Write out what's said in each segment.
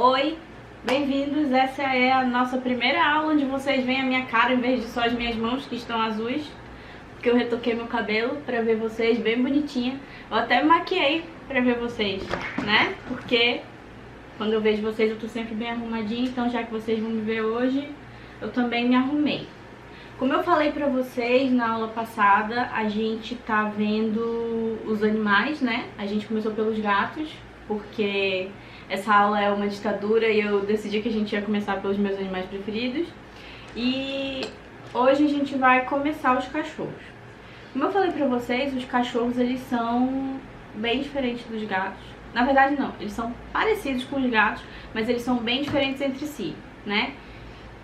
Oi, bem-vindos! Essa é a nossa primeira aula onde vocês veem a minha cara em vez de só as minhas mãos que estão azuis, porque eu retoquei meu cabelo pra ver vocês bem bonitinha. Eu até me maquiei pra ver vocês, né? Porque quando eu vejo vocês eu tô sempre bem arrumadinha, então já que vocês vão me ver hoje, eu também me arrumei. Como eu falei pra vocês na aula passada, a gente tá vendo os animais, né? A gente começou pelos gatos, porque essa aula é uma ditadura e eu decidi que a gente ia começar pelos meus animais preferidos. E hoje a gente vai começar os cachorros. Como eu falei pra vocês, os cachorros eles são bem diferentes dos gatos. Na verdade não, eles são parecidos com os gatos, mas eles são bem diferentes entre si, né?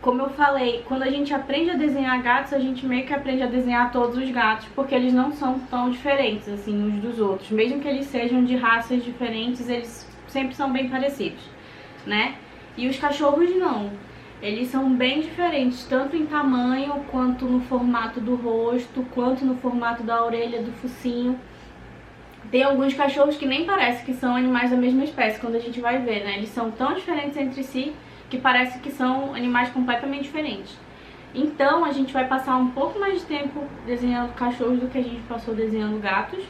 Como eu falei, quando a gente aprende a desenhar gatos, a gente meio que aprende a desenhar todos os gatos, porque eles não são tão diferentes assim uns dos outros. Mesmo que eles sejam de raças diferentes, eles sempre são bem parecidos, né? E os cachorros não. Eles são bem diferentes, tanto em tamanho, quanto no formato do rosto, quanto no formato da orelha, do focinho. Tem alguns cachorros que nem parece que são animais da mesma espécie, quando a gente vai ver, né? Eles são tão diferentes entre si que parece que são animais completamente diferentes. Então a gente vai passar um pouco mais de tempo desenhando cachorros do que a gente passou desenhando gatos.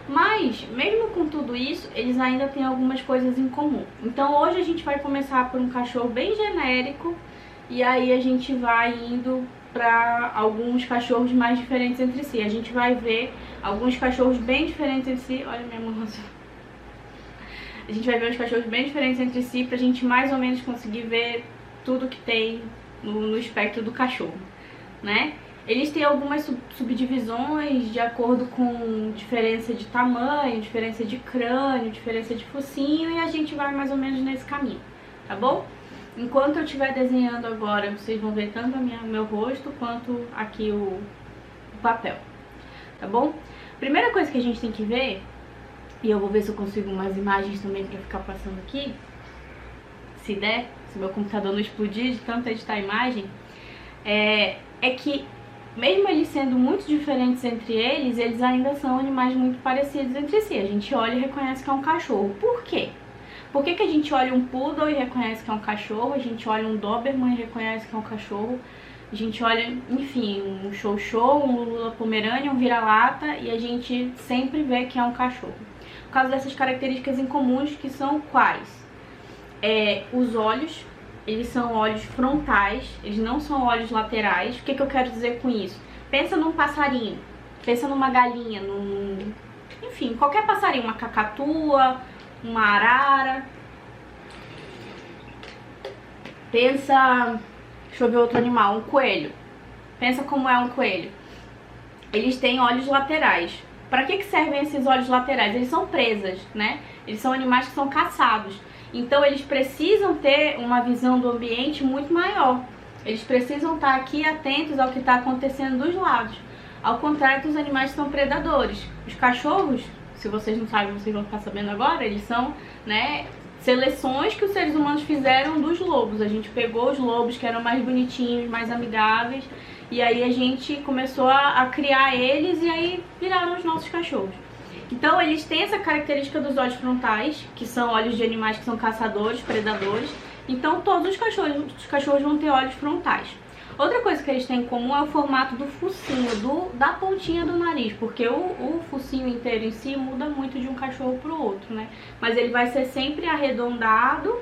Mas, mesmo com tudo isso, eles ainda têm algumas coisas em comum. Então hoje a gente vai começar por um cachorro bem genérico, e aí a gente vai indo para alguns cachorros mais diferentes entre si. A gente vai ver alguns cachorros bem diferentes entre si. Olha minha mão. A gente vai ver uns cachorros bem diferentes entre si pra gente mais ou menos conseguir ver tudo que tem no espectro do cachorro, né? Eles têm algumas subdivisões de acordo com diferença de tamanho, diferença de crânio, diferença de focinho, e a gente vai mais ou menos nesse caminho, tá bom? Enquanto eu estiver desenhando agora, vocês vão ver tanto meu rosto quanto aqui o papel, tá bom? Primeira coisa que a gente tem que ver, e eu vou ver se eu consigo umas imagens também pra ficar passando aqui, se der, se meu computador não explodir de tanto editar a imagem, é que mesmo eles sendo muito diferentes entre eles, eles ainda são animais muito parecidos entre si. A gente olha e reconhece que é um cachorro. Por quê? Por que a gente olha um poodle e reconhece que é um cachorro? A gente olha um doberman e reconhece que é um cachorro? A gente olha, enfim, um chow-chow, um lula pomerânia, um vira-lata, e a gente sempre vê que é um cachorro. Por causa dessas características incomuns, que são quais? Os olhos. Eles são olhos frontais, eles não são olhos laterais. O que eu quero dizer com isso? Pensa num passarinho, pensa numa galinha, enfim, qualquer passarinho, uma cacatua, uma arara. Pensa, deixa eu ver outro animal, um coelho. Pensa como é um coelho. Eles têm olhos laterais. Para que servem esses olhos laterais? Eles são presas, né? Eles são animais que são caçados. Então eles precisam ter uma visão do ambiente muito maior. Eles precisam estar aqui atentos ao que está acontecendo dos lados. Ao contrário dos animais que são predadores. Os cachorros, se vocês não sabem, vocês vão ficar sabendo agora, eles são, né, seleções que os seres humanos fizeram dos lobos. A gente pegou os lobos que eram mais bonitinhos, mais amigáveis, e aí a gente começou a criar eles e aí viraram os nossos cachorros. Então eles têm essa característica dos olhos frontais, que são olhos de animais que são caçadores, predadores. Então todos os cachorros vão ter olhos frontais. Outra coisa que eles têm em comum é o formato do focinho, da pontinha do nariz, porque o focinho inteiro em si muda muito de um cachorro para o outro, né? Mas ele vai ser sempre arredondado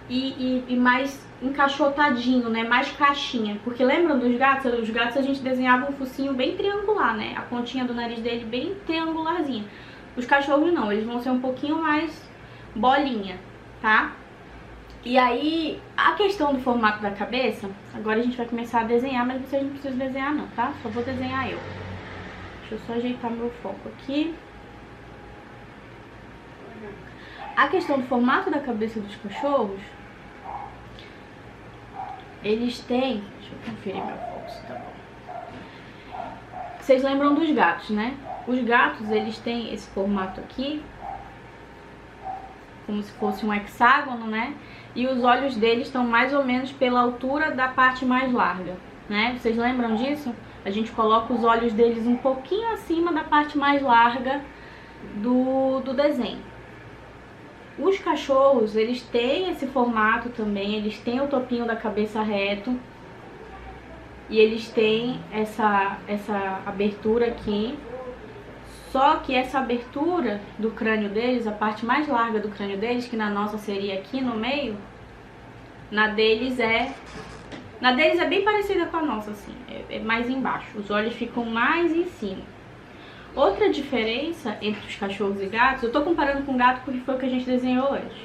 e mais encaixotadinho, né? Mais caixinha. Porque lembram dos gatos? Os gatos a gente desenhava um focinho bem triangular, né? A pontinha do nariz dele bem triangularzinha. Os cachorros não, eles vão ser um pouquinho mais bolinha, tá? E aí, a questão do formato da cabeça, agora a gente vai começar a desenhar, mas vocês não precisam desenhar não, tá? Só vou desenhar eu. Deixa eu só ajeitar meu foco aqui. A questão do formato da cabeça dos cachorros, eles têm... Deixa eu conferir meu foco se tá bom. Vocês lembram dos gatos, né? Os gatos, eles têm esse formato aqui, como se fosse um hexágono, né? E os olhos deles estão mais ou menos pela altura da parte mais larga, né? Vocês lembram disso? A gente coloca os olhos deles um pouquinho acima da parte mais larga do desenho. Os cachorros, eles têm esse formato também, eles têm o topinho da cabeça reto. E eles têm essa abertura aqui. Só que essa abertura do crânio deles, a parte mais larga do crânio deles, que na nossa seria aqui no meio, na deles é bem parecida com a nossa, assim, é mais embaixo. Os olhos ficam mais em cima. Outra diferença entre os cachorros e gatos, eu tô comparando com gato porque foi o que a gente desenhou antes,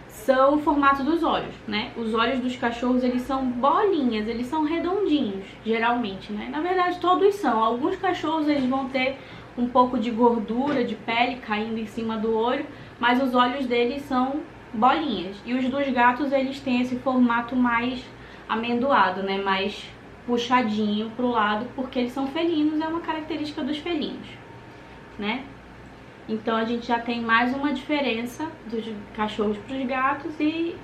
são o formato dos olhos, né? Os olhos dos cachorros, eles são bolinhas, eles são redondinhos, geralmente, né? Na verdade, todos são. Alguns cachorros, eles vão ter um pouco de gordura, de pele caindo em cima do olho, mas os olhos deles são bolinhas. E os dos gatos, eles têm esse formato mais amendoado, né? Mais puxadinho pro lado, porque eles são felinos, é uma característica dos felinos, né? Então a gente já tem mais uma diferença dos cachorros para os gatos e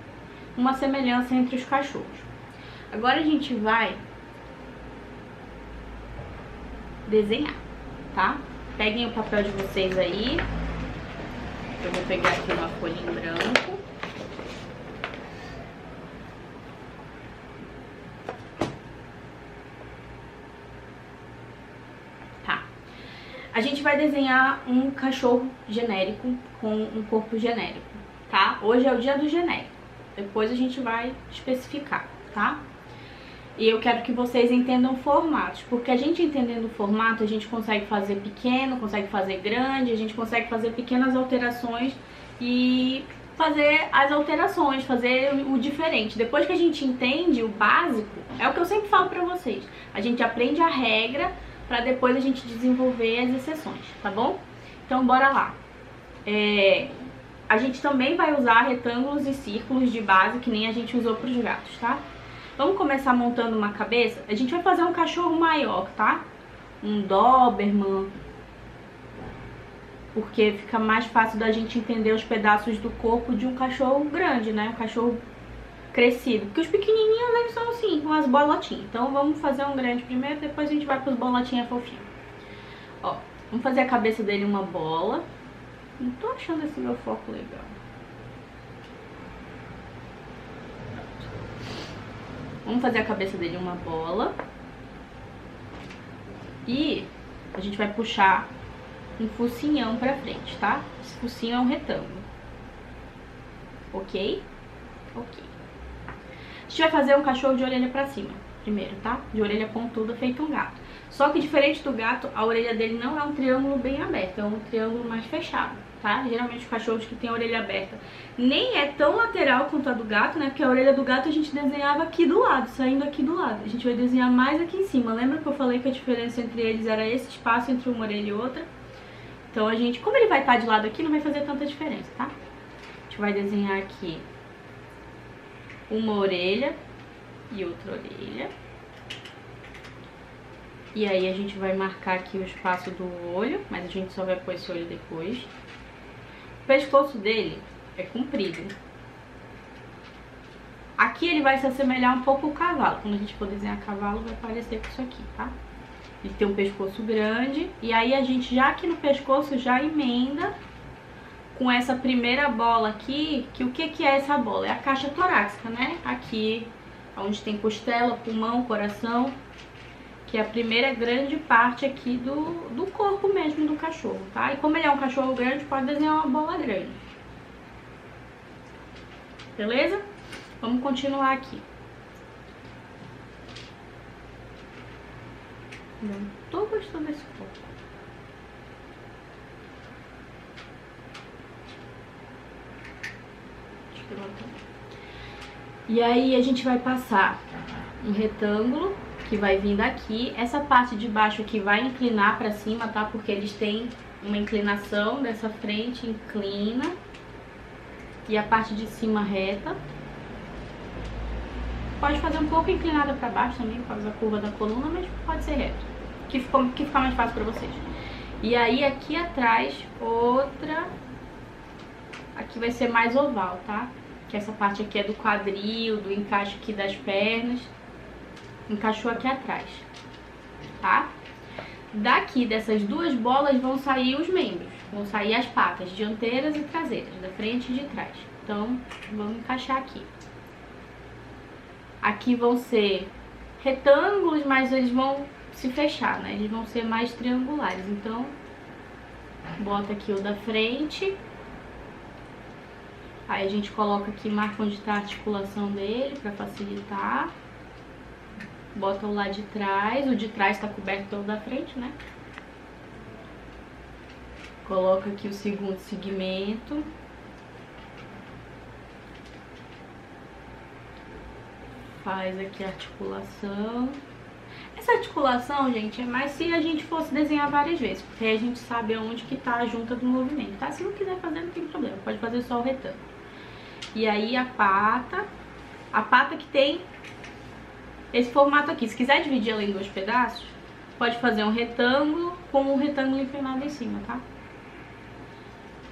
uma semelhança entre os cachorros. Agora a gente vai desenhar, tá? Peguem o papel de vocês aí. Eu vou pegar aqui uma folha em branco. A gente vai desenhar um cachorro genérico com um corpo genérico, tá? Hoje é o dia do genérico, depois a gente vai especificar, tá? E eu quero que vocês entendam formatos, porque a gente entendendo o formato, a gente consegue fazer pequeno, consegue fazer grande, a gente consegue fazer pequenas alterações e fazer as alterações, fazer o diferente. Depois que a gente entende o básico, é o que eu sempre falo pra vocês, a gente aprende a regra para depois a gente desenvolver as exceções, tá bom? Então bora lá. A gente também vai usar retângulos e círculos de base, que nem a gente usou para os gatos, tá? Vamos começar montando uma cabeça. A gente vai fazer um cachorro maior, tá? Um Doberman, porque fica mais fácil da gente entender os pedaços do corpo de um cachorro grande, né? Um cachorro crescido, porque os pequenininhos, eles são assim, com as bolotinhas. Então vamos fazer um grande primeiro, depois a gente vai para os bolotinhas fofinhas. Ó, vamos fazer a cabeça dele uma bola. Não tô achando esse meu foco legal. Vamos fazer a cabeça dele uma bola. E a gente vai puxar um focinhão pra frente, tá? Esse focinho é um retângulo. Ok? Ok. A gente vai fazer um cachorro de orelha pra cima primeiro, tá? De orelha pontuda, feito um gato. Só que diferente do gato, a orelha dele não é um triângulo bem aberto, é um triângulo mais fechado, tá? Geralmente os cachorros que tem a orelha aberta nem é tão lateral quanto a do gato, né? Porque a orelha do gato a gente desenhava aqui do lado, saindo aqui do lado. A gente vai desenhar mais aqui em cima. Lembra que eu falei que a diferença entre eles era esse espaço entre uma orelha e outra? Então a gente, como ele vai estar de lado aqui, não vai fazer tanta diferença, tá? A gente vai desenhar aqui uma orelha e outra orelha. E aí a gente vai marcar aqui o espaço do olho, mas a gente só vai pôr esse olho depois. O pescoço dele é comprido. Aqui ele vai se assemelhar um pouco ao cavalo. Quando a gente for desenhar cavalo, vai parecer com isso aqui, tá? Ele tem um pescoço grande. E aí a gente já aqui no pescoço já emenda com essa primeira bola aqui, que o que é essa bola? É a caixa torácica, né? Aqui, onde tem costela, pulmão, coração, que é a primeira grande parte aqui do corpo mesmo do cachorro, tá? E como ele é um cachorro grande, pode desenhar uma bola grande. Beleza? Vamos continuar aqui. Não tô gostando desse corpo. E aí a gente vai passar um retângulo que vai vir daqui. Essa parte de baixo aqui vai inclinar pra cima, tá? Porque eles têm uma inclinação dessa frente, inclina. E a parte de cima reta. Pode fazer um pouco inclinada pra baixo também, por causa da curva da coluna, mas pode ser reto, que fica mais fácil pra vocês. E aí aqui atrás, outra. Aqui vai ser mais oval, tá? Que essa parte aqui é do quadril, do encaixe aqui das pernas. Encaixou aqui atrás, tá? Daqui dessas duas bolas vão sair os membros. Vão sair as patas dianteiras e traseiras, da frente e de trás. Então, vamos encaixar aqui. Aqui vão ser retângulos, mas eles vão se fechar, né? Eles vão ser mais triangulares. Então, bota aqui o da frente. Aí a gente coloca aqui, marca onde tá a articulação dele, pra facilitar. Bota o lá de trás. O de trás tá coberto pelo da frente, né? Coloca aqui o segundo segmento. Faz aqui a articulação. Essa articulação, gente, é mais se a gente fosse desenhar várias vezes, porque aí a gente sabe onde que tá a junta do movimento, tá? Se não quiser fazer, não tem problema, pode fazer só o retângulo. E aí a pata que tem esse formato aqui. Se quiser dividir ela em dois pedaços, pode fazer um retângulo com um retângulo empinado em cima, tá?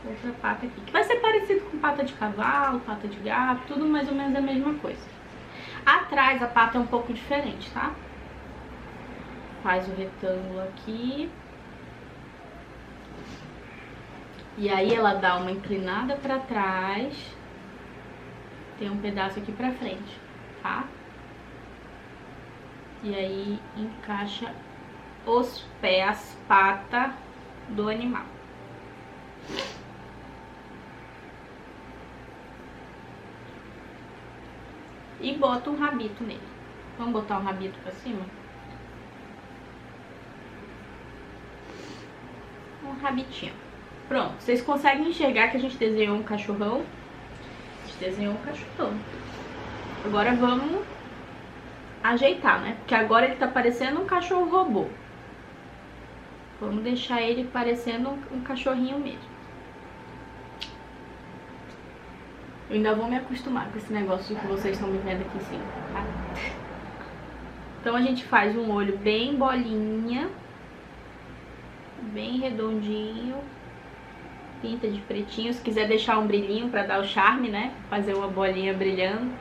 Outra pata aqui, que vai ser parecido com pata de cavalo, pata de gato, tudo mais ou menos a mesma coisa. Atrás a pata é um pouco diferente, tá? Faz o retângulo aqui. E aí ela dá uma inclinada pra trás. Tem um pedaço aqui pra frente, tá? E aí encaixa os pés, as patas do animal. E bota um rabito nele. Vamos botar um rabito pra cima? Um rabitinho. Pronto, vocês conseguem enxergar que a gente desenhou um cachorrão? A gente desenhou um cachorrão. Agora vamos ajeitar, né? Porque agora ele tá parecendo um cachorro robô. Vamos deixar ele parecendo um cachorrinho mesmo. Eu ainda vou me acostumar com esse negócio que vocês estão me vendo aqui em cima, tá? Então a gente faz um olho bem bolinha, bem redondinho, pinta de pretinho. Se quiser deixar um brilhinho pra dar o charme, né? Fazer uma bolinha brilhando.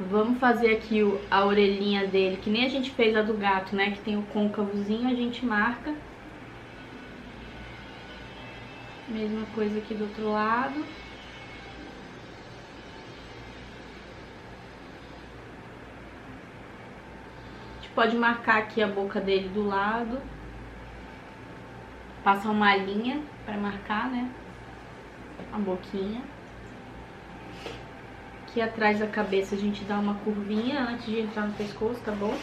Vamos fazer aqui a orelhinha dele, que nem a gente fez a do gato, né? Que tem o côncavozinho, a gente marca. Mesma coisa aqui do outro lado. Pode marcar aqui a boca dele do lado. Passa uma linha pra marcar, né? A boquinha. Aqui atrás da cabeça a gente dá uma curvinha antes de entrar no pescoço, tá bom?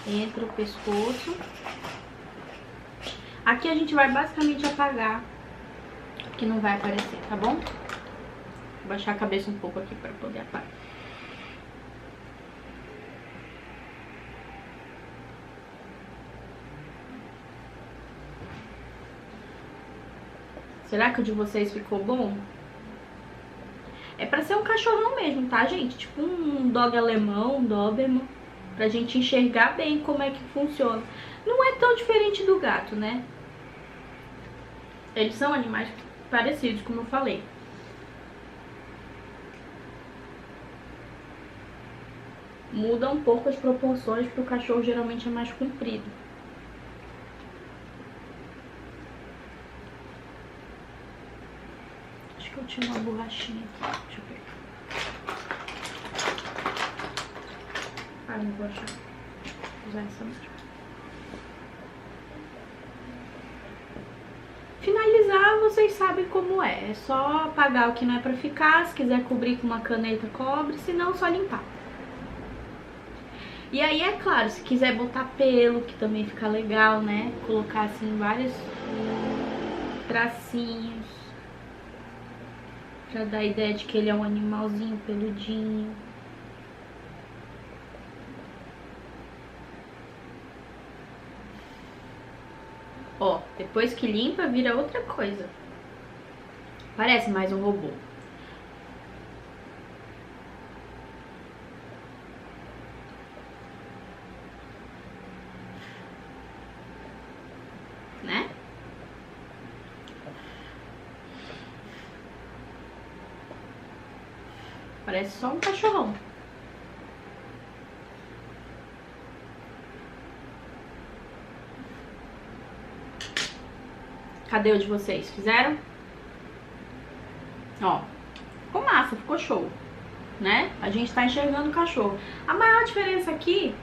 Entra o pescoço. Aqui a gente vai basicamente apagar, que não vai aparecer, tá bom? Vou baixar a cabeça um pouco aqui pra poder apagar. Será que o de vocês ficou bom? É pra ser um cachorrão mesmo, tá, gente? Tipo um dog alemão, um doberman. Pra gente enxergar bem como é que funciona. Não é tão diferente do gato, né? Eles são animais parecidos, como eu falei. Muda um pouco as proporções, porque o cachorro geralmente é mais comprido. Eu tinha uma borrachinha aqui, deixa eu ver. Ah, não vou achar. Vou usar essa mesmo. Finalizar, vocês sabem como é. É só apagar o que não é pra ficar. Se quiser cobrir com uma caneta, cobre. Se não, só limpar. E aí, é claro, se quiser botar pelo, que também fica legal, né? Colocar assim vários tracinhos. Pra dar a ideia de que ele é um animalzinho peludinho. Ó, depois que limpa, vira outra coisa. Parece mais um robô. Né? Parece só um cachorrão. Cadê o de vocês? Fizeram? Ó, ficou massa, ficou show, né? A gente tá enxergando o cachorro. A maior diferença aqui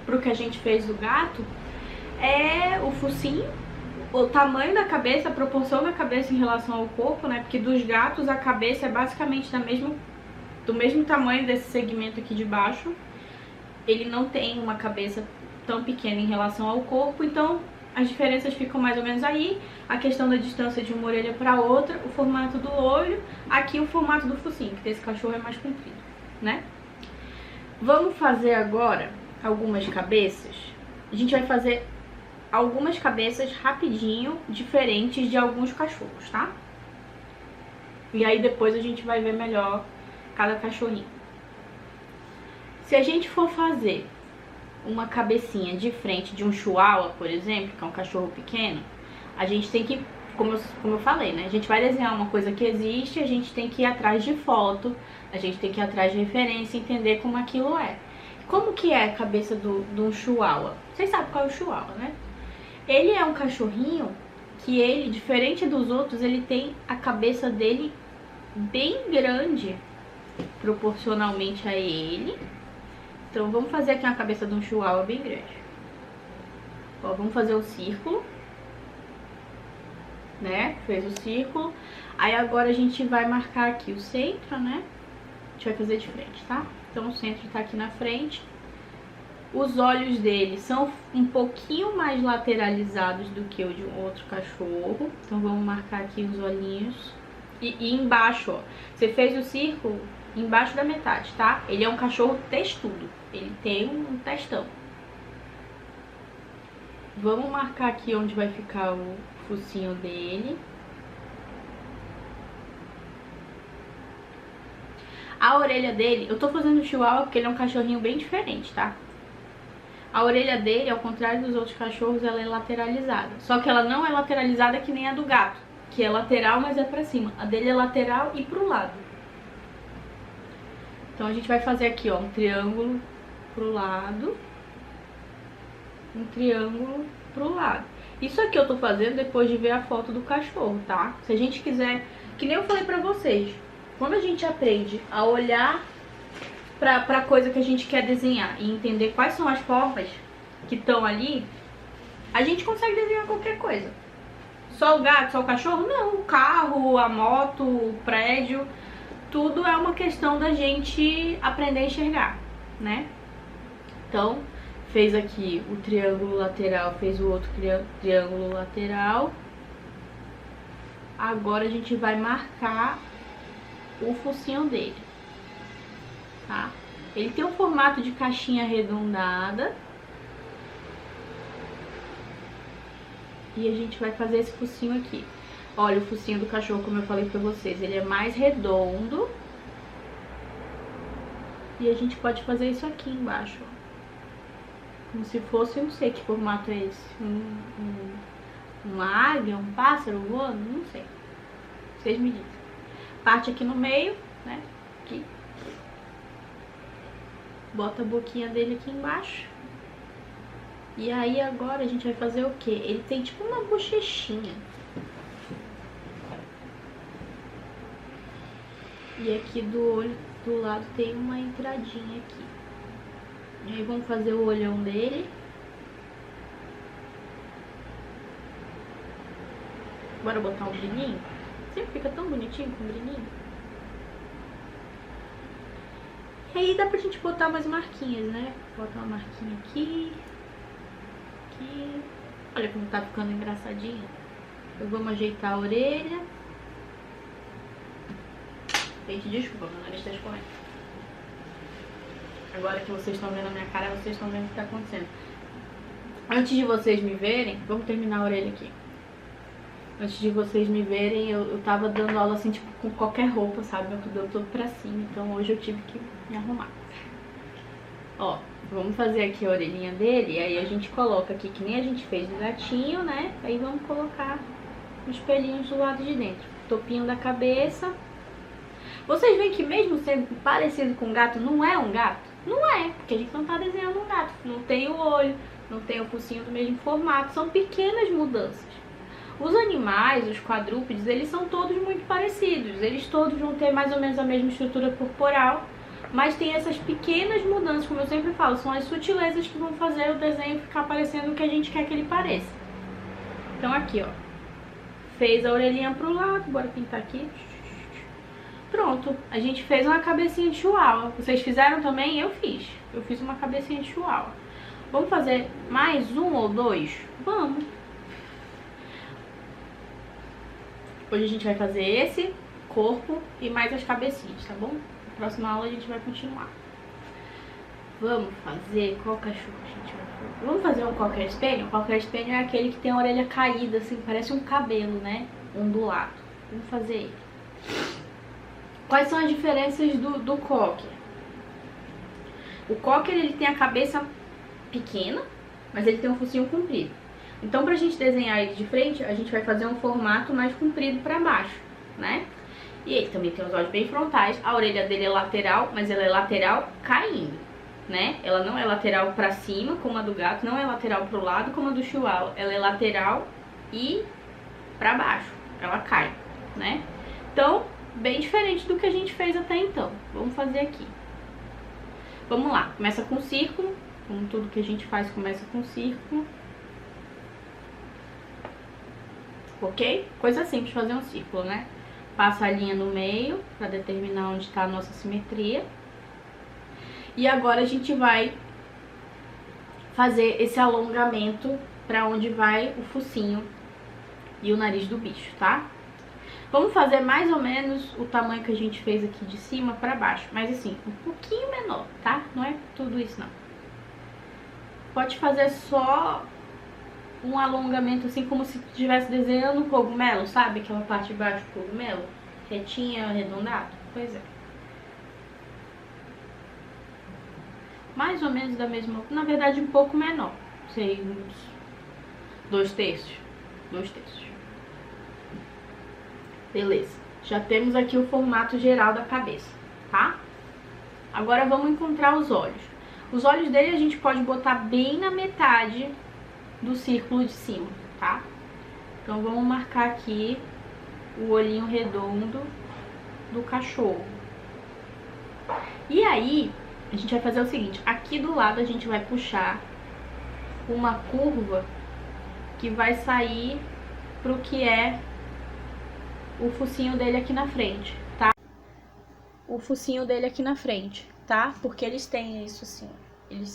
pro que a gente fez do gato é o focinho, o tamanho da cabeça, a proporção da cabeça em relação ao corpo, né? Porque dos gatos a cabeça é basicamente do mesmo tamanho desse segmento aqui de baixo. Ele não tem uma cabeça tão pequena em relação ao corpo, então as diferenças ficam mais ou menos aí. A questão da distância de uma orelha para outra, o formato do olho, aqui o formato do focinho, que desse cachorro é mais comprido, né? Vamos fazer agora algumas cabeças. A gente vai fazer algumas cabeças rapidinho, diferentes de alguns cachorros, tá? E aí depois a gente vai ver melhor cada cachorrinho. Se a gente for fazer uma cabecinha de frente de um chihuahua, por exemplo, que é um cachorro pequeno, a gente tem que, como eu falei, né? A gente vai desenhar uma coisa que existe, a gente tem que ir atrás de foto, a gente tem que ir atrás de referência, entender como aquilo é. Como que é a cabeça de um chihuahua? Vocês sabem qual é o chihuahua, né? Ele é um cachorrinho que ele, diferente dos outros, ele tem a cabeça dele bem grande proporcionalmente a ele. Então vamos fazer aqui uma cabeça de um chihuahua bem grande. Ó, vamos fazer o círculo, né? Fez o círculo. Aí agora a gente vai marcar aqui o centro, né? A gente vai fazer de frente, tá? Então o centro tá aqui na frente. Os olhos dele são um pouquinho mais lateralizados do que o de um outro cachorro. Então vamos marcar aqui os olhinhos. E embaixo, ó, você fez o círculo embaixo da metade, tá? Ele é um cachorro textudo, ele tem um testão. Vamos marcar aqui onde vai ficar o focinho dele. A orelha dele, eu tô fazendo o chihuahua porque ele é um cachorrinho bem diferente, tá? A orelha dele, ao contrário dos outros cachorros, ela é lateralizada. Só que ela não é lateralizada que nem a do gato, que é lateral, mas é pra cima. A dele é lateral e pro lado. Então a gente vai fazer aqui, ó, um triângulo pro lado, um triângulo pro lado. Isso aqui eu tô fazendo depois de ver a foto do cachorro, tá? Se a gente quiser, que nem eu falei pra vocês, quando a gente aprende a olhar pra coisa que a gente quer desenhar e entender quais são as formas que estão ali, a gente consegue desenhar qualquer coisa. Só o gato, só o cachorro? Não, o carro, a moto, o prédio, tudo é uma questão da gente aprender a enxergar, né? Então, fez aqui o triângulo lateral, fez o outro triângulo lateral. Agora a gente vai marcar o focinho dele, tá? Ele tem um formato de caixinha arredondada. E a gente vai fazer esse focinho aqui. Olha o focinho do cachorro, como eu falei pra vocês, ele é mais redondo. E a gente pode fazer isso aqui embaixo, ó. Como se fosse, eu não sei que formato é esse. Uma águia, um pássaro voando, não sei. Vocês me dizem. Parte aqui no meio, né? Aqui. Bota a boquinha dele aqui embaixo. E aí agora a gente vai fazer o quê? Ele tem tipo uma bochechinha. E aqui do olho do lado tem uma entradinha aqui. E aí vamos fazer o olhão dele. Bora botar um brilhinho? Sempre fica tão bonitinho com brilhinho. E aí dá pra gente botar umas marquinhas, né? Botar uma marquinha aqui. Aqui. Olha como tá ficando engraçadinho. Eu vou ajeitar a orelha. Gente, desculpa, meu nariz tá escorrendo. Agora que vocês estão vendo a minha cara, vocês estão vendo o que tá acontecendo. Antes de vocês me verem, vamos terminar a orelha aqui. Antes de vocês me verem, eu tava dando aula assim, tipo, com qualquer roupa, sabe? Meu cabelo todo pra cima, então hoje eu tive que me arrumar. Ó, vamos fazer aqui a orelhinha dele, e aí a gente coloca aqui, que nem a gente fez do gatinho, né? Aí vamos colocar os pelinhos do lado de dentro. Topinho da cabeça. Vocês veem que mesmo sendo parecido com um gato, não é um gato? Não é, porque a gente não tá desenhando um gato. Não tem o olho, não tem o focinho do mesmo formato, são pequenas mudanças. Os animais, os quadrúpedes, eles são todos muito parecidos. Eles todos vão ter mais ou menos a mesma estrutura corporal, mas tem essas pequenas mudanças, como eu sempre falo, são as sutilezas que vão fazer o desenho ficar parecendo o que a gente quer que ele pareça. Então aqui, ó, fez a orelhinha pro lado, bora pintar aqui. Pronto, a gente fez uma cabecinha de chihuahua. Vocês fizeram também? Eu fiz uma cabecinha de chihuahua. Vamos fazer mais um ou dois? Vamos. Hoje a gente vai fazer esse corpo e mais as cabecinhas, tá bom? Na próxima aula a gente vai continuar. Vamos fazer qual cachorro a gente vai fazer? Vamos fazer um Cocker Spaniel? O Cocker Spaniel é aquele que tem a orelha caída, assim, parece um cabelo, né? Ondulado. Vamos fazer ele. Quais são as diferenças do Cocker? O Cocker, ele tem a cabeça pequena, mas ele tem um focinho comprido. Então, pra gente desenhar ele de frente, a gente vai fazer um formato mais comprido pra baixo, né? E ele também tem os olhos bem frontais. A orelha dele é lateral, mas ela é lateral caindo, né? Ela não é lateral pra cima, como a do gato, não é lateral pro lado, como a do chihuahua. Ela é lateral e pra baixo, ela cai, né? Então, bem diferente do que a gente fez até então. Vamos fazer aqui. Vamos lá, começa com círculo, como tudo que a gente faz começa com círculo. Ok? Coisa simples fazer um círculo, né? Passa a linha no meio para determinar onde está a nossa simetria. E agora a gente vai fazer esse alongamento para onde vai o focinho e o nariz do bicho, tá? Vamos fazer mais ou menos o tamanho que a gente fez aqui de cima para baixo, mas assim, um pouquinho menor, tá? Não é tudo isso não. Pode fazer só um alongamento assim, como se estivesse desenhando um cogumelo, sabe? Aquela parte de baixo do cogumelo, retinha, arredondado. Pois é. Mais ou menos da mesma, na verdade um pouco menor. Sei, uns 2/3. 2/3. Beleza. Já temos aqui o formato geral da cabeça, tá? Agora vamos encontrar os olhos. Os olhos dele a gente pode botar bem na metade do círculo de cima, tá? Então vamos marcar aqui o olhinho redondo do cachorro. E aí, a gente vai fazer o seguinte, aqui do lado a gente vai puxar uma curva que vai sair pro que é o focinho dele aqui na frente, tá? O focinho dele aqui na frente, tá? Porque eles têm isso assim,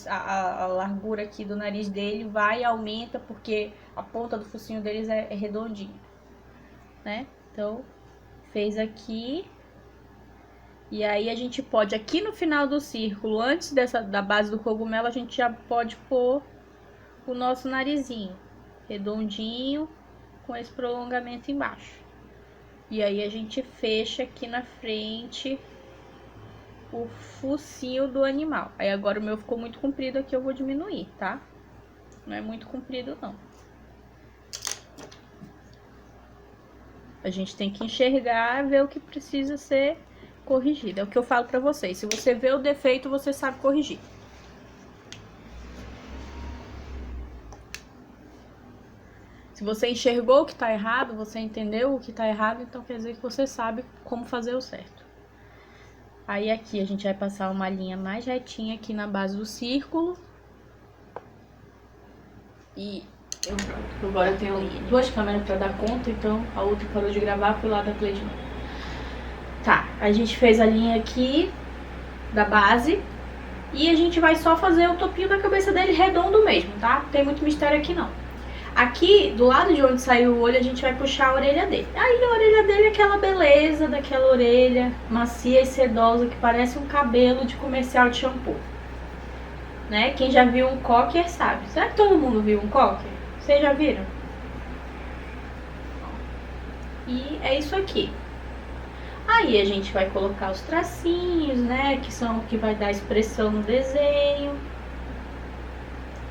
a largura aqui do nariz dele vai e aumenta porque a ponta do focinho deles é redondinha, né? Então, fez aqui. E aí a gente pode, aqui no final do círculo, antes da base do cogumelo, a gente já pode pôr o nosso narizinho redondinho com esse prolongamento embaixo. E aí a gente fecha aqui na frente o focinho do animal. Aí agora o meu ficou muito comprido aqui, eu vou diminuir, tá? Não é muito comprido, não. A gente tem que enxergar, ver o que precisa ser corrigido. É o que eu falo pra vocês. Se você vê o defeito, você sabe corrigir. Se você enxergou o que tá errado, você entendeu o que tá errado, então quer dizer que você sabe como fazer o certo. Aí aqui a gente vai passar uma linha mais retinha aqui na base do círculo. E agora eu tenho duas câmeras pra dar conta, então a outra parou de gravar, fui lá da Play de novo. Tá, a gente fez a linha aqui da base e a gente vai só fazer o topinho da cabeça dele redondo mesmo, tá? Não tem muito mistério aqui não. Aqui, do lado de onde saiu o olho, a gente vai puxar a orelha dele. Aí a orelha dele é aquela beleza daquela orelha macia e sedosa que parece um cabelo de comercial de shampoo, né? Quem já viu um cocker sabe. Será que todo mundo viu um cocker? Vocês já viram? E é isso aqui. Aí a gente vai colocar os tracinhos, né? Que são o que vai dar expressão no desenho.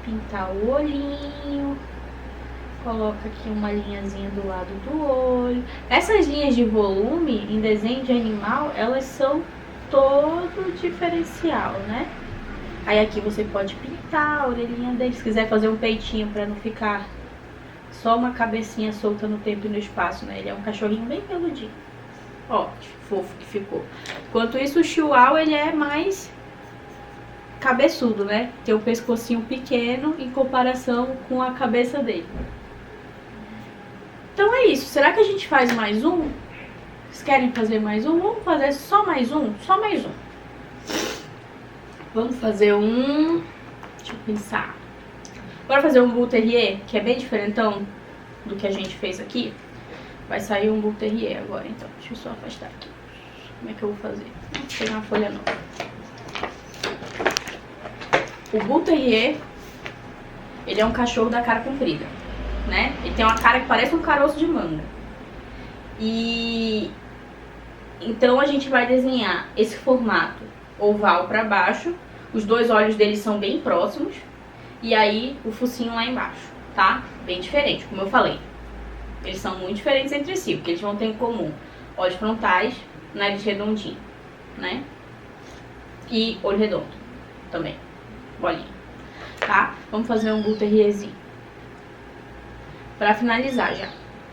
Pintar o olhinho. Coloca aqui uma linhazinha do lado do olho. Essas linhas de volume em desenho de animal, elas são todo diferencial, né? Aí aqui você pode pintar a orelhinha dele. Se quiser fazer um peitinho pra não ficar Só uma cabecinha solta no tempo e no espaço, né? Ele é um cachorrinho bem peludinho. Ó, que fofo que ficou. Enquanto isso, o Chihuahua, ele é mais cabeçudo, né? Tem o pescocinho pequeno em comparação com a cabeça dele. Então é isso. Será que a gente faz mais um? Vocês querem fazer mais um? Vamos fazer só mais um? Só mais um. Vamos fazer um... Deixa eu pensar. Bora fazer um Bull Terrier, que é bem diferentão do que a gente fez aqui. Vai sair um Bull Terrier agora, então. Deixa eu só afastar aqui. Como é que eu vou fazer? Vou pegar uma folha nova. O Bull Terrier, ele é um cachorro da cara comprida, né? Ele tem uma cara que parece um caroço de manga. E então a gente vai desenhar esse formato oval pra baixo. Os dois olhos dele são bem próximos. E aí o focinho lá embaixo, tá? Bem diferente, como eu falei. Eles são muito diferentes entre si, porque eles vão ter em comum olhos frontais, nariz redondinho, né? E olho redondo também, bolinha, tá? Vamos fazer um Bull Terrierzinho. Pra finalizar já.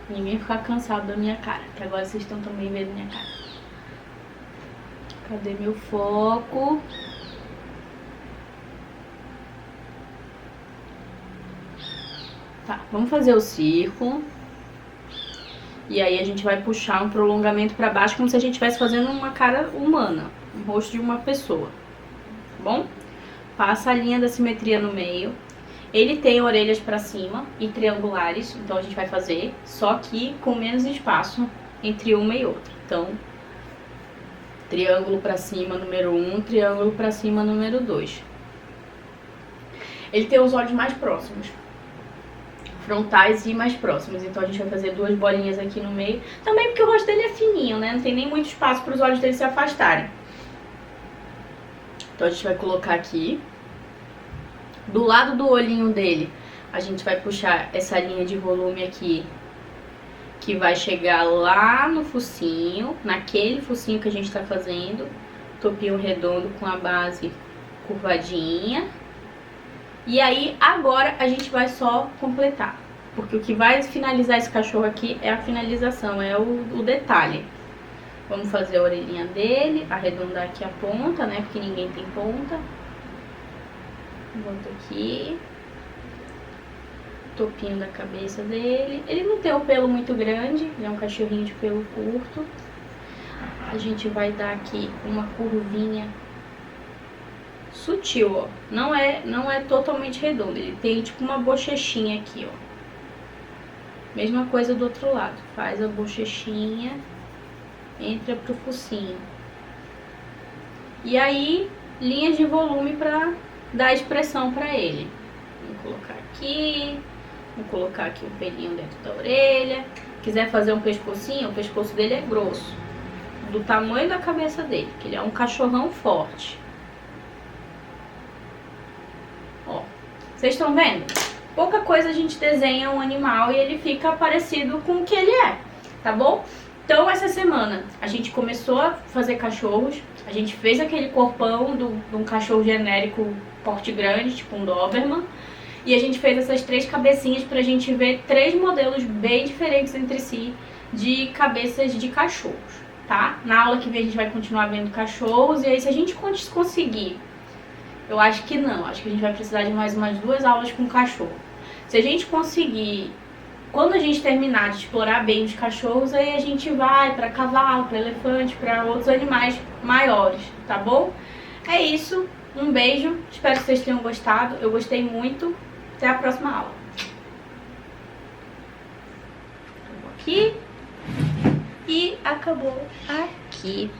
Ninguém ficar cansado da minha cara, que agora vocês estão também vendo minha cara. Cadê meu foco? Tá, vamos fazer o círculo. E aí a gente vai puxar um prolongamento pra baixo, como se a gente estivesse fazendo uma cara humana, um rosto de uma pessoa, tá bom? Passa a linha da simetria no meio. Ele tem orelhas pra cima e triangulares, então a gente vai fazer, só que com menos espaço entre uma e outra. Então, triângulo pra cima, número 1, triângulo pra cima, número 2. Ele tem os olhos mais próximos, frontais e mais próximos, então a gente vai fazer duas bolinhas aqui no meio. Também porque o rosto dele é fininho, né? Não tem nem muito espaço para os olhos dele se afastarem. Então a gente vai colocar aqui. Do lado do olhinho dele, a gente vai puxar essa linha de volume aqui, que vai chegar lá no focinho, naquele focinho que a gente tá fazendo. Topinho redondo com a base curvadinha. E aí, agora, a gente vai só completar. Porque o que vai finalizar esse cachorro aqui é a finalização, é o detalhe. Vamos fazer a orelhinha dele, arredondar aqui a ponta, né? Porque ninguém tem ponta. Boto aqui. Topinho da cabeça dele. Ele não tem o pelo muito grande, ele é um cachorrinho de pelo curto. A gente vai dar aqui uma curvinha sutil, ó. Não é totalmente redondo. Ele tem tipo uma bochechinha aqui, ó. Mesma coisa do outro lado. Faz a bochechinha, entra pro focinho. E aí, linhas de volume pra dar expressão pra ele. Vamos colocar aqui. Vou colocar aqui o pelinho dentro da orelha. Quiser fazer um pescocinho, o pescoço dele é grosso, do tamanho da cabeça dele, que ele é um cachorrão forte. Ó, vocês estão vendo? Pouca coisa a gente desenha um animal e ele fica parecido com o que ele é, tá bom? Então essa semana a gente começou a fazer cachorros. A gente fez aquele corpão de um cachorro genérico porte grande, tipo um Doberman. E a gente fez essas 3 cabecinhas pra gente ver 3 modelos bem diferentes entre si de cabeças de cachorros, tá? Na aula que vem a gente vai continuar vendo cachorros. E aí se a gente conseguir, eu acho que não, acho que a gente vai precisar de mais umas 2 aulas com cachorro. Se a gente conseguir, quando a gente terminar de explorar bem os cachorros, aí a gente vai pra cavalo, pra elefante, pra outros animais maiores, tá bom? É isso, um beijo, espero que vocês tenham gostado, eu gostei muito, até a próxima aula. Acabou aqui e acabou aqui.